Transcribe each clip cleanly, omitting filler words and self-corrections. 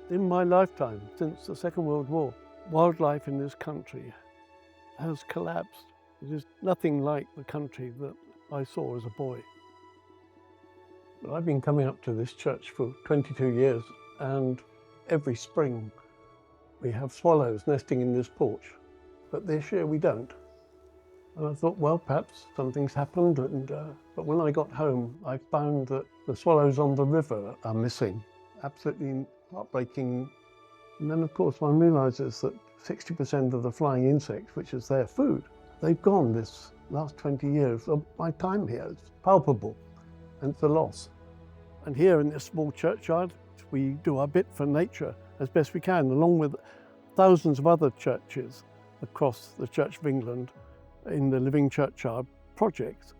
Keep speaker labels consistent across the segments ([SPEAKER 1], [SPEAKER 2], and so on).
[SPEAKER 1] In my lifetime, since the Second World War, wildlife in this country has collapsed. It is nothing like the country that I saw as a boy. But I've been coming up to this church for 22 years, and every spring we have swallows nesting in this porch, but this year we don't. And I thought, well, perhaps something's happened, but when I got home, I found that the swallows on the river are missing. Absolutely heartbreaking. And then, of course, one realises that 60% of the flying insects, which is their food, they've gone this last 20 years of my time here. It's palpable, and it's a loss. And here in this small churchyard, we do our bit for nature as best we can, along with thousands of other churches across the Church of England in the Living Churchyard project.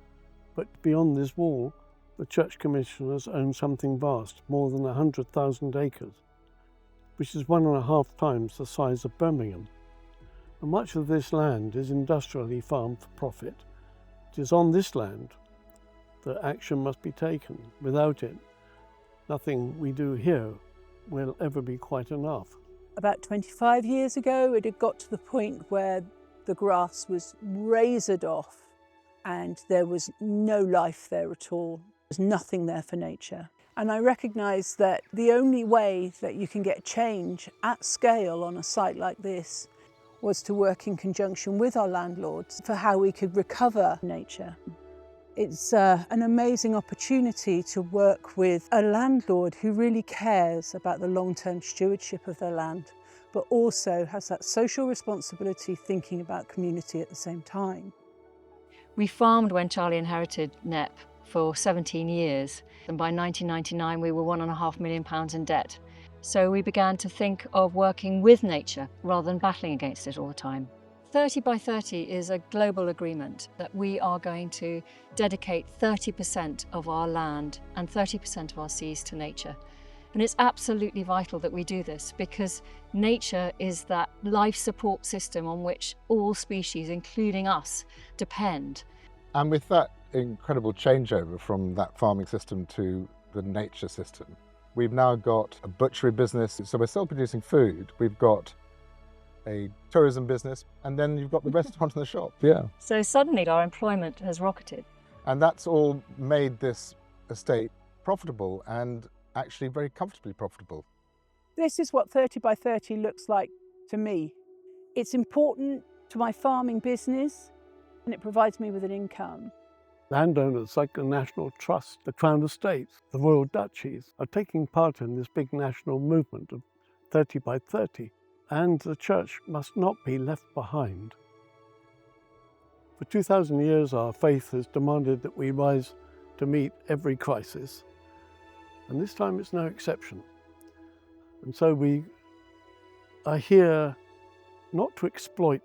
[SPEAKER 1] But beyond this wall, the church commissioners own something vast, more than 100,000 acres, which is 1.5 times the size of Birmingham. And much of this land is industrially farmed for profit. It is on this land that action must be taken. Without it, nothing we do here will ever be quite enough.
[SPEAKER 2] About 25 years ago, it had got to the point where the grass was razored off and there was no life there at all. There's nothing there for nature. And I recognise that the only way that you can get change at scale on a site like this was to work in conjunction with our landlords for how we could recover nature. It's an amazing opportunity to work with a landlord who really cares about the long-term stewardship of their land, but also has that social responsibility, thinking about community at the same time.
[SPEAKER 3] We farmed when Charlie inherited NEP for 17 years, and by 1999 we were £1.5 million in debt. So we began to think of working with nature rather than battling against it all the time. 30 by 30 is a global agreement that we are going to dedicate 30% of our land and 30% of our seas to nature. And it's absolutely vital that we do this because nature is that life support system on which all species, including us, depend.
[SPEAKER 4] And with that incredible changeover from that farming system to the nature system, we've now got a butchery business, so we're still producing food. We've got a tourism business, and then you've got the restaurant and the shop. Yeah.
[SPEAKER 3] So suddenly our employment has rocketed.
[SPEAKER 4] And that's all made this estate profitable and actually very comfortably profitable.
[SPEAKER 2] This is what 30 by 30 looks like to me. It's important to my farming business and it provides me with an income.
[SPEAKER 1] Landowners like the National Trust, the Crown Estates, the Royal Duchies are taking part in this big national movement of 30 by 30, and the church must not be left behind. For 2,000 years our faith has demanded that we rise to meet every crisis, and this time it's no exception. And so we are here not to exploit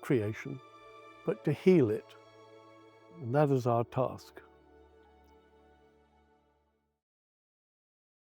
[SPEAKER 1] creation, but to heal it. And that is our task.